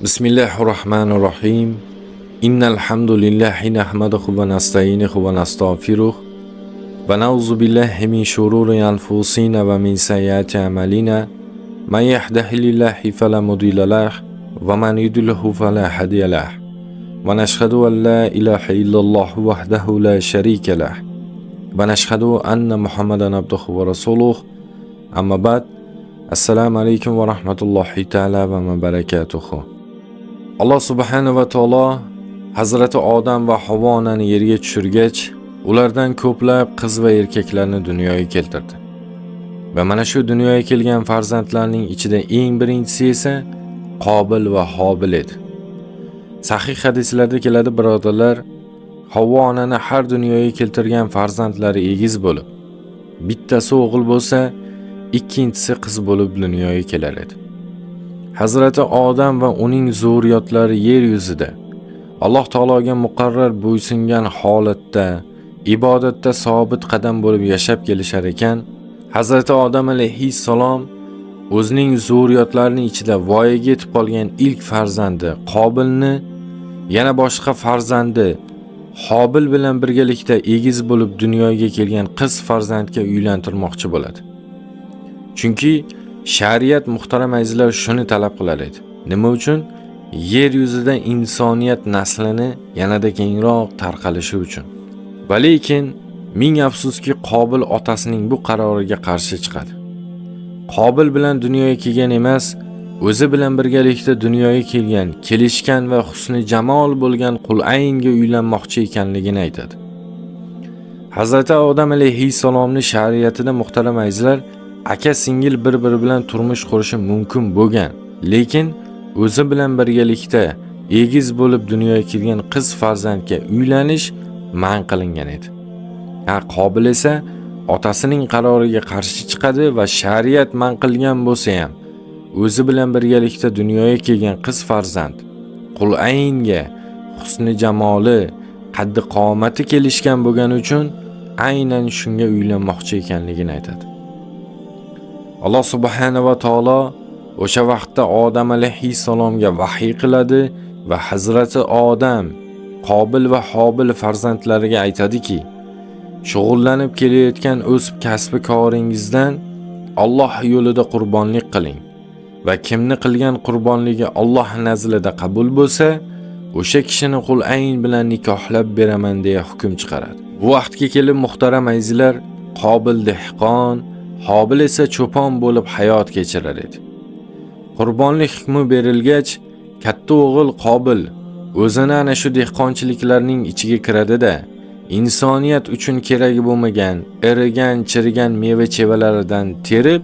Bismillahirrahmanirrahim. Innal hamdalillahi nahmaduhu va nasta'inuhu va nastaghfiruh va na'udzu billahi min shururi anfusina va min sayyiati a'malina. Man yahdihillahu fala mudilla lahu wa man yudlilhu fala hadiya lahu. Wa nashhadu an la ilaha illallah wahdahu la sharika lahu wa nashhadu anna Muhammadan abduhu wa rasuluh. Amma ba'd. Assalomu alaykum va rahmatullohi ta'ala va barakatuh. Allah subhanahu va taolo Hazrati Odam va Havvoni yerga tushirgach, ulardan ko'plab qiz va erkaklarni dunyoga keltirdi. Va mana shu dunyoga kelgan farzandlarning ichida eng birinchisi esa Qobil va Hobil edi. Sahih hadislarda keladi, birodarlar, Havvo onani har dunyoga keltirgan farzandlari egiz bo'lib, bittasi o'g'il bo'lsa, ikkinchisi qiz bo'lib dunyoga kelar edi. Hazrati Odam va uning zurriyotlari yer yuzida Alloh taologa muqarrar bo'ysungan holatda, ibodatda sobit qadam bo'lib yashab kelishar ekan, Hazrati Odam alayhissalom o'zining zurriyotlarining ichida voyaga yetib qolgan ilk farzandi Qobilni yana boshqa farzandi Hobil bilan birgalikda egiz bo'lib dunyoga kelgan qiz farzandga uylantirmoqchi bo'ladi. Chunki shariat, muhtaram azizlar, shuni talab qilar edi. Nima uchun? Yer yuzida insoniyat naslini yanada kengroq tarqalishi uchun. Va lekin ming afsuski Qobil otasining bu qaroriga qarshi chiqadi. Qobil bilan dunyoga kelgan emas, o'zi bilan birgalikda dunyoga kelgan, kelishgan va husni jamol bo'lgan Qulaynga uylanmoqchi ekanligini aytadi. Hazrati Odam alayhissalomning shariatida, muhtaram azizlar, aka singil bir-biri bilan turmush qurishi mumkin bo'lgan, lekin o'zi bilan birgalikda egiz bo'lib dunyoga kelgan qiz farzandga uylanish man qilingan edi. Qobil esa otasining qaroriga qarshi chiqadi va shariat man qilgan bo'lsa ham o'zi bilan birgalikda dunyoga kelgan qiz farzand Qulaynga husni jamoli, qaddi qomati kelishgan bo'lgani uchun aynan shunga uylanmoqchi ekanligini aytadi. Alloh subhanahu va taolo o'sha vaqtda Odam alayhissalomga vahiy qiladi va Hazrati Odam, Qobil va Hobil farzandlariga aytadiki, shug'ullanib kelayotgan o'z kasbi koringizdan Alloh yo'lida qurbonlik qiling va kimni qilgan qurbonligi Alloh nazarida qabul bo'lsa, o'sha kishini Qulayn bilan nikohlab beraman deya hukm chiqaradi. Bu vaqtga kelib, muhtaram azizlar, Qobil dehqon, Hobil esa cho'pon bo'lib hayot kechirar edi. Qurbonlik hukmi berilgach, katta o'g'il Qobil o'zini ana shu dehqonchiliklarning ichiga kiradi-da, insoniyat uchun kerak bo'lmagan, erigan, chirigan meva-chevalaridan terib,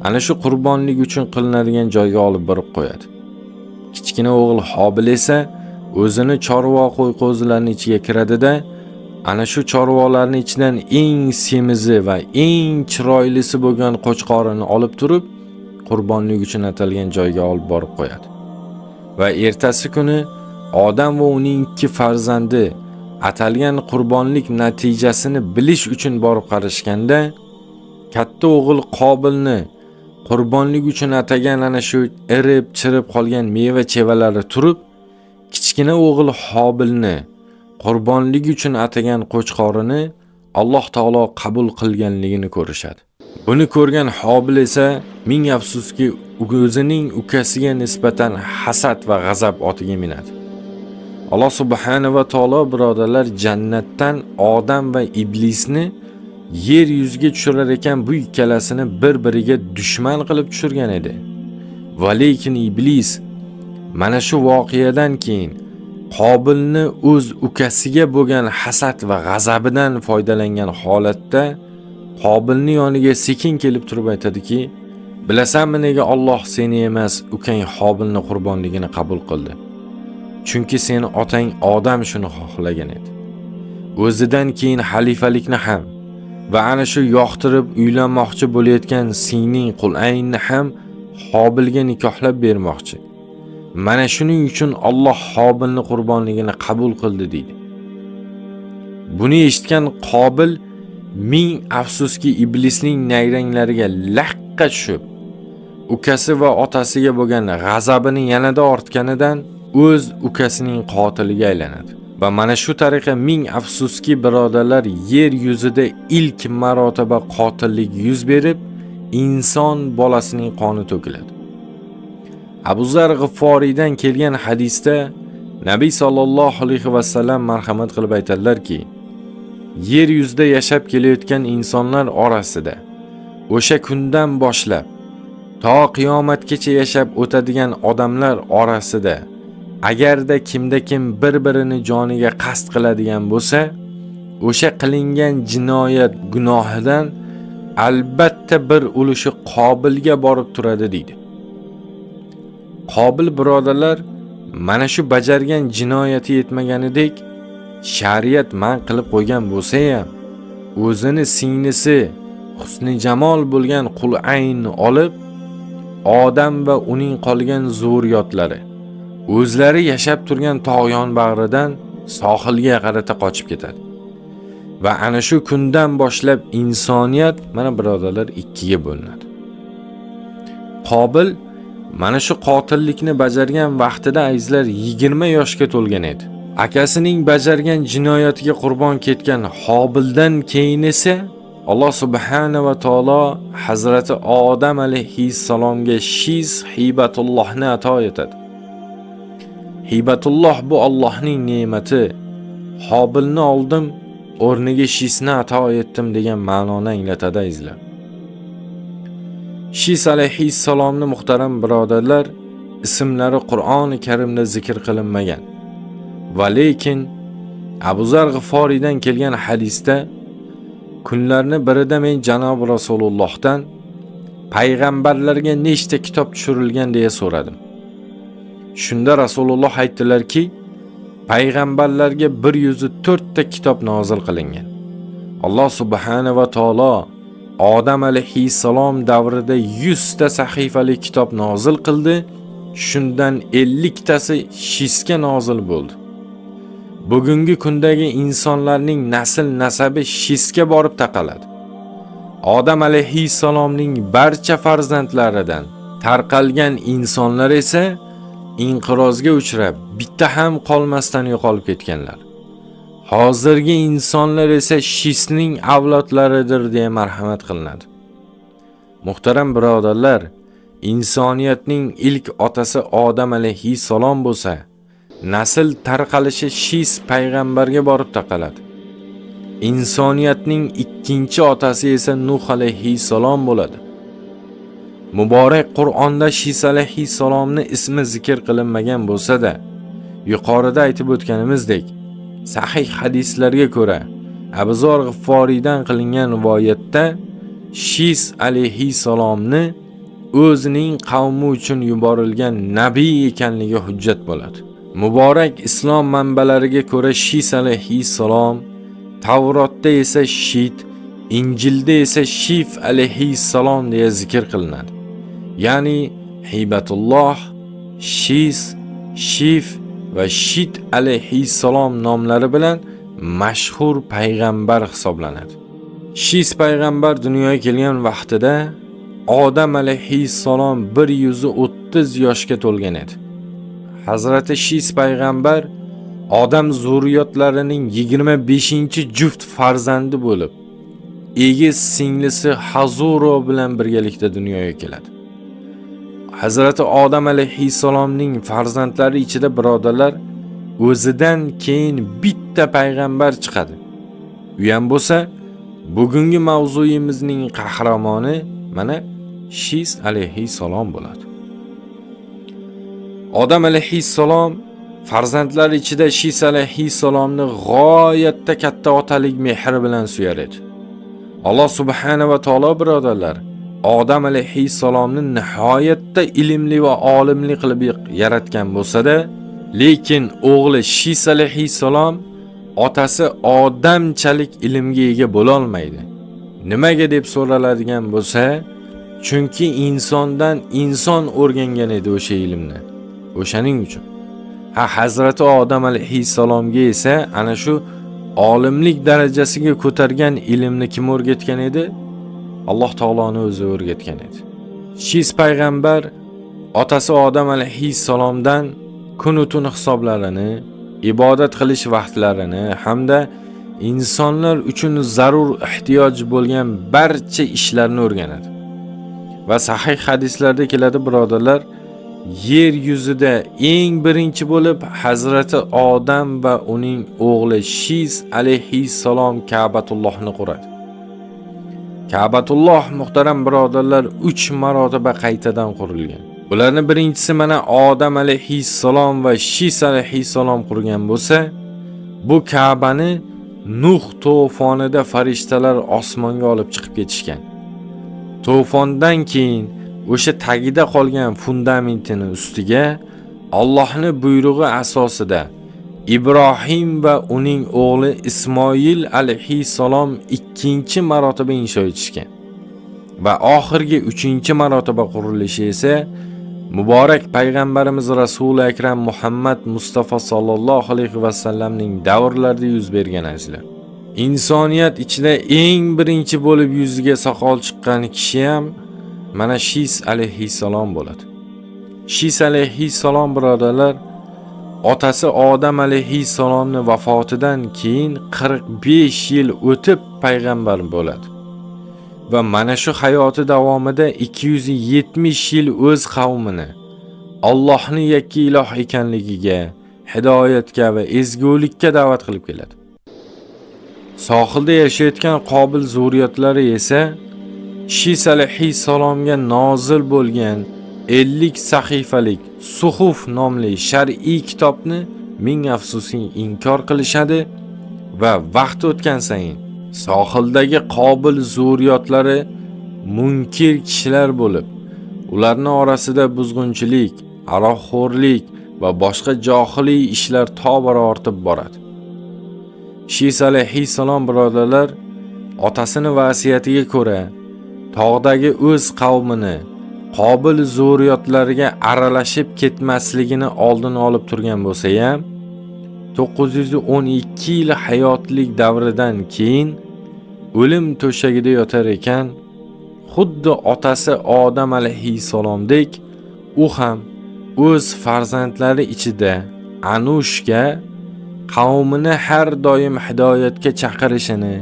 ana shu qurbonlik uchun qilinadigan joyga olib borib qo'yadi. Kichkina o'g'il Hobil esa o'zini chorva qo'y-qo'zilarning ichiga kiradi-da, ana shu chorvalarning ichidan eng semizi va eng chiroylisi bo'lgan qo'chqorini olib turib, qurbonlik uchun atalgan joyga olib borib qo'yadi. Va ertasi kuni Odam va uning ikki farzandi atalgan qurbonlik natijasini bilish uchun borib qarashganda, katta o'g'il Qobilni qurbonlik uchun atagan ana shu erib, chirib qolgan meva-chevalari turib, kichkina o'g'il Hobilni qurbonlik uchun atagan qo'chqorini Alloh taolo qabul qilganligini ko'rishadi. Buni ko'rgan Hobil esa ming afsuski o'zining ukasiga nisbatan hasad va g'azab otiga minadi. Alloh subhanahu va taolo, birodarlar, jannatdan Odam va Iblisni yer yuziga tushirar ekan, bu ikkalasini bir-biriga dushman qilib tushirgan edi. Va lekin Iblis mana shu voqeadan keyin Qobilni o'z ukasiga bo'lgan hasad va g'azabidan foydalangan holatda Qobilning yoniga sekin kelib turib aytadiki, bilasanmi nega Alloh seni emas, ukang Hobilni qurbonligini qabul qildi? Chunki seni otang Odam shuni xohlagan edi. O'zidan keyin xalifalikni ham va ana shu yoqtirib uylanmoqchi bo'layotgan singling Qulaynni ham Hobilga nikohlab bermoqchi. Mana shuning uchun Alloh Hobilni qurbonligini qabul qildi deydi. Buni eshitgan Qobil ming afsuski Iblisning nayranglariga laqqa tushib, ukasi va otasiga bo'lgan g'azabini yanada ortganidan o'z ukasining qotiliga aylanadi. Va mana shu tariqa ming afsuski birodarlar, yer yuzida ilk marotaba qotillik yuz berib, inson bolasining qoni to'kiladi. Abu Zar G'ifforiydan kelgan hadisda Nabiy sallallohu alayhi va sallam marhamat qilib aytadilar-ki, yer yuzida yashab kelayotgan insonlar orasida o'sha kundan boshlab to qiyomatgacha yashab o'tadigan odamlar orasida agarda kimda kim bir-birini joniga qasd qiladigan bo'lsa, o'sha qilingan jinoyat gunohidan albatta bir ulushi Qobilga borib turadi deydi. Qobil birodarlar, mana shu bajargan jinoyati yetmaganidek, shariat man qilib qo'ygan bo'lsa ham, o'zini singlisi husni jamol bo'lgan Qul'aynni olib, odam va uning qolgan zurriyotlari o'zlari yashab turgan tog'yon bag'ridan sohilga qarata qochib ketadi. Va ana shu kundan boshlab insoniyat mana birodarlar ikkiga bo'linadi. Qobil mana shu qotillikni bajargan vaqtida azizlar 20 yoshga to'lgan edi. Akasining bajargan jinoyatiga qurbon ketgan Hobildan keyin esa Alloh subhanahu va taolo Hazrati Odam alayhissalomga shiz hibatullohni ato etadi. Hibatulloh bu Allohning ne'mati. Hobilni oldim, o'rniga shisni ato etdim degan ma'noni anglatadi azizlar. Shis alayhissalomni muhtaram birodarlar, ismlari Qur'oni Karimda zikr qilinmagan. Va lekin Abu Zar G'ifforiydan kelgan hadisda kunlarni birida men janob Rasulullohdan payg'ambarlarga nechta kitob tushirilgan deya so'radim. Shunda Rasululloh aytdilarki, payg'ambarlarga 104 ta kitob nozil qilingan. Alloh subhanahu va taolo Odam alayhissalom davrida 100 ta sahifali kitob nozil qildi. Shundan 50 tasi shisga nozil bo'ldi. Bugungi kundagi insonlarning nasl nasabi shisga borib taqaladi. Odam alayhissalomning barcha farzandlaridan tarqalgan insonlar esa inqirozga uchrab, bitta ham qolmasdan yo'qolib ketganlar. Hozirgi insonlar esa shisning avlodlaridir deya marhamat qilinadi. Muhtaram birodarlar, insoniyatning ilk otasi Odam alayhissalom bo'lsa, nasl tarqalishi shis payg'ambarga borib taqaladi. Insoniyatning ikkinchi otasi esa Nuh alayhissalom bo'ladi. Muborak Qur'onda Shis alayhissalomni ismi zikr qilinmagan bo'lsa-da, yuqorida aytib o'tganimizdek, sahih hadislarga ko'ra Abu Zar G'ifforiydan qilingan rivoyatda Shis alayhissalomni o'zining qavmi uchun yuborilgan nabiy ekanligi hujjat bo'ladi. Muborak islom manbalariga ko'ra Shis alayhissalom, Tavrotda esa Shit, Injilda esa Shif alayhissalom deya zikr qilinadi. Ya'ni Hibatulloh, Shis, Shif va Shit alayhissalom nomlari bilan mashhur payg'ambar hisoblanadi. Shis payg'ambar dunyoga kelgan vaqtida Odam alayhissalom 130 yoshga to'lgan edi. Hazrati Shis payg'ambar odam zurriyotlarining 25-juft farzandi bo'lib, egiz singlisi Hazuro bilan birgalikda dunyoga keladi. Hazrati Odam alayhissalomning farzandlari ichida birodarlar, o'zidan keyin bitta payg'ambar chiqadi. U ham bo'lsa, bugungi mavzuyimizning qahramoni mana Shis alayhissalom bo'ladi. Odam alayhissalom farzandlari ichida Shis alayhissalomni g'oyatda katta otalik mehri bilan suyar edi. Alloh subhanahu va taolo birodarlar, Odam alayhissalomni nihoyatda ilmli va olimli qilib yaratgan bo'lsa-da, lekin o'g'li Shis alayhissalom otasi odamchalik ilmga ega bo'la olmaydi. Nimaga deb so'raladigan bo'lsa, chunki insondan inson o'rgangan edi o'sha ilmni. O'shaning uchun Hazrati Odam alayhissalomga esa ana shu olimlik darajasiga ko'targan ilmni kim o'rgatgan edi? Alloh taoloning o'zi o'rgatgan edi. Shis payg'ambar otasi Odam alayhissalomdan kun-tun hisoblarini, ibodat qilish vaqtlarini hamda insonlar uchun zarur ehtiyoj bo'lgan barcha ishlarni o'rganadi. Va sahih hadislarda keladi birodarlar, yer yuzida eng birinchi bo'lib Hazrati Odam va uning o'g'li Shis alayhissalom Ka'batullohni quradi. Ka'batulloh muhtaram birodarlar 3 marotaba qaytadan qurilgan. Ularning birinchisi mana Odam alayhissalom va Shis alayhissalom qurgan bo'lsa, bu Ka'bani Nuh to'fonida farishtalar osmonga olib chiqib ketishgan. To'fondan keyin o'sha tagida qolgan fundamentini ustiga Allohning buyrug'i asosida Ibrohim va uning o'g'li Ismoil alayhissalom ikkinchi marotaba insho etishgan. Va oxirgi 3-marotaba qurilishi esa muborak payg'ambarimiz Rasuli akram Muhammad Mustafa sallallohu alayhi va sallamning davrlarida yuz bergan azizlar. İnsoniyat ichida eng birinchi bo'lib yuziga soqol chiqqan kishi ham mana Shis alayhissalom bo'ladi. Shis alayhissalom birodarlar, otasi Odam alayhissalomning vafotidan keyin 45 yil o'tib payg'ambar bo'ladi. Va mana shu hayoti davomida 270 yil o'z qavmini Allohning yakka iloh ekanligiga, hidoyatga va ezgulikka da'vat qilib keladi. Sohilda yashayotgan Qobil zurriyotlari esa Shis alayhissalomga nozil bo'lgan 50 sahifalik Suhuf nomli shar'iy kitobni ming afsuski inkor qilishadi va vaqt o'tgan sayin sohildagi Qobil zurriyotlari munkir kishilar bo'lib, ularning orasida buzg'unchilik, aroqxo'rlik va boshqa johiliy ishlar tobora ortib boradi. Shis alayhissalom birodarlar otasining vasiyatiga ko'ra tog'dagi o'z qavmini Qobil zurriyotlariga aralashib ketmasligini oldini olib turgan bo'lsa ham 912 yil hayotlik davridan keyin o'lim to'shagida yotar ekan, xuddi otasi Odam alayhissalomdek u ham o'z farzandlari ichida Anushga qavmini har doim hidoyatga chaqirishini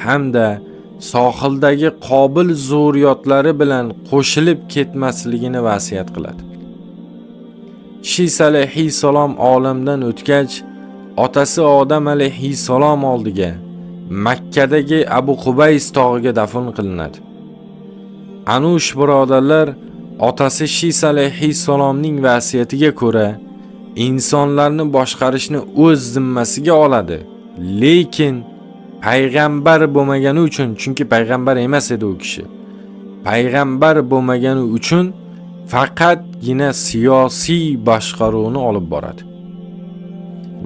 hamda sohildagi Qobil zurriyotlari bilan qo'shilib ketmasligini vasiyat qiladi. Shis alayhissalom olamdan o'tgach, otasi Odam alayhissalom oldiga Makkadagi Abu Qubays tog'iga dafn qilinadi. Anush birodarlar otasi Shis alayhissalomning vasiyatiga ko'ra insonlarni boshqarishni o'z zimmasiga oladi. Lekin payg'ambar bo'lmagani uchun, chunki payg'ambar emas edi u kishi. Payg'ambar bo'lmagani uchun faqatgina siyosiy boshqaruvni olib boradi.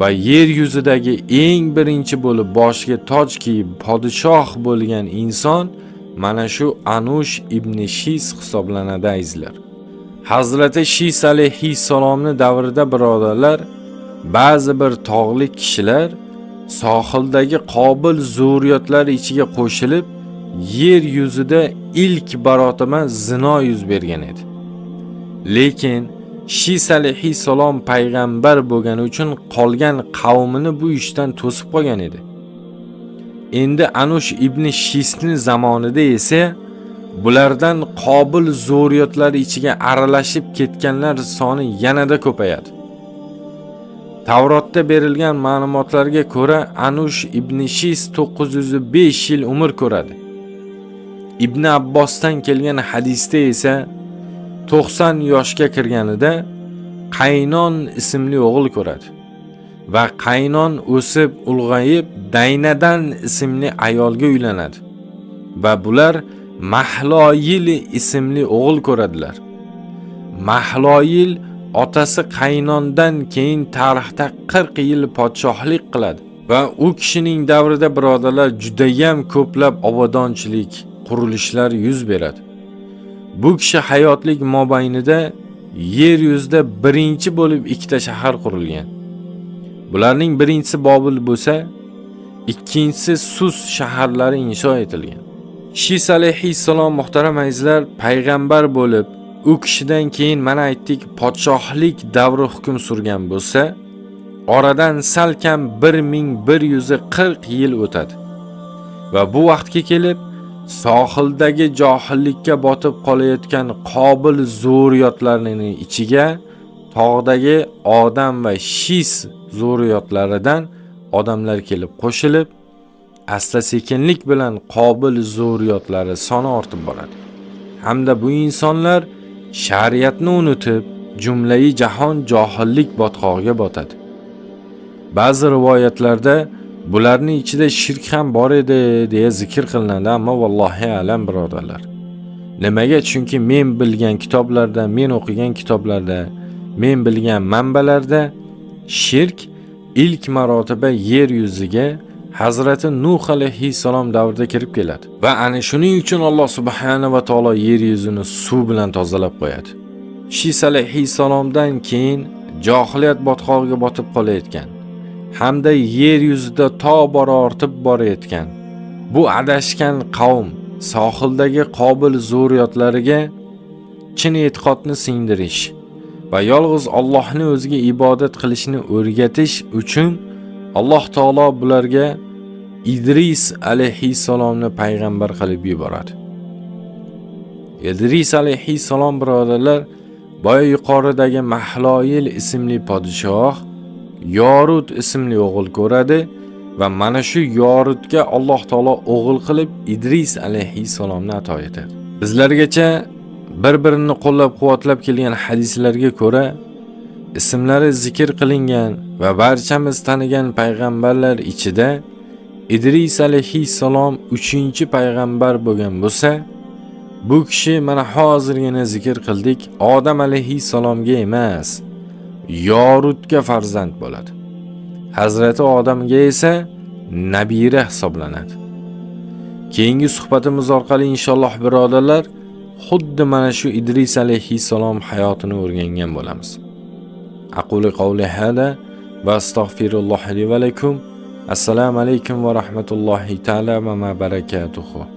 Va yer yuzidagi eng birinchi bo'lib boshiga toj kiyib podshoh bo'lgan inson mana shu Anush ibn Shis hisoblanadi azizlar. Hazrati Shis alayhissalomning davrida birodarlar, ba'zi bir tog'li kishilar sohildagi Qobil zurriyotlari ichiga qo'shilib, yer yuzida ilk barotama zino yuz bergan edi. Lekin Shis alayhissalom payg'ambar bo'lgani uchun qolgan qavmini bu ishdan to'sib qolgan edi. Endi Anush ibn Shisning zamonida esa bulardan Qobil zurriyotlari ichiga aralashib ketganlar soni yanada ko'payadi. Tavrotda berilgan ma'lumotlarga ko'ra Anush ibn Shis 905 yil umr ko'radi. Ibn Abbosdan kelgan hadisda esa 90 yoshga kirganida Qaynon ismli o'g'il ko'radi va Qaynon o'sib ulg'ayib Daynadan ismli ayolga uylanadi va bular Mahloyil ismli o'g'il ko'radilar. Mahloyil otasi Qaynondan keyin tarixda 40 yil podshohlik qiladi va u kishining davrida birodarlar juda ham ko'plab obodonchilik, qurilishlar yuz beradi. Bu kishi hayotlik mobaynida yer yuzida birinchi bo'lib ikkita shahar qurilgan. Bularning birinchisi Bobil bo'lsa, ikkinchisi Sus shaharlari insho etilgan. Shis alayhissalom muhtaram azizlar payg'ambar bo'lib, u kishidan keyin mana aytdik podshohlik davri hukm surgan bo'lsa, oradan salkam 1140 yil o'tadi. Va bu vaqtga kelib sohildagi johillikka botib qolayotgan Qobil zurriyotlarining ichiga tog'dagi odam va Shis zurriyotlaridan odamlar kelib qo'shilib, asta-sekinlik bilan Qobil zurriyotlari soni ortib boradi. Hamda bu insonlar shariatni unutib, jumlayi jahon johillik botqog'iga botadi. Ba'zi rivoyatlarda bularning ichida shirk ham bor edi deya zikr qilinadi, ammo vallohi alam birodarlar. Nimaga? Chunki men bilgan kitoblarda, men o'qigan kitoblarda, men bilgan manbalarda shirk ilk marotaba yer yuziga Hazrati Nuh alayhissalom davrida kirib keladi. Va ana shuning uchun Alloh subhanahu va taolo yer yuzini suv bilan tozalab qo'yadi. Shis alayhissalomdan keyin johiliyat botqog'iga botib qolayotgan hamda yer yuzida tobora ortib borayotgan bu adashgan qavm sohildagi Qobil zurriyotlariga chin e'tiqodni singdirish va yolg'iz Allohning o'ziga ibodat qilishni o'rgatish uchun Alloh taolo bularga Idris alayhissalomni payg'ambar qilib yuboradi. Idris alayhissalom birodarlar boya yuqoridagi Mahloyil ismli podshoh Yorut ismli o'g'il ko'radi va mana shu Yorutga Alloh taolo o'g'il qilib Idris alayhissalomni ato etadi. Bizlargacha bir-birini qo'llab-quvvatlab kelgan hadislarga ko'ra ismlari zikr qilingan va barchamiz tanigan payg'ambarlar ichida Idris alayhissalom 3-payg'ambar bo'lgan bo'lsa, bu kishi mana hozirgina zikr qildik, Odam alayhissalomga emas, Yorutga farzand bo'ladi. Hazrati Odamga esa nabira hisoblanadi. Keyingi suhbatimiz orqali inshaalloh birodarlar, xuddi mana shu Idris alayhissalom hayotini o'rgangan bo'lamiz. Aqulu qawli hada va astagfirulloh li va lakum. Assalomu alaykum va rahmatullohi ta'ala va barakatuh.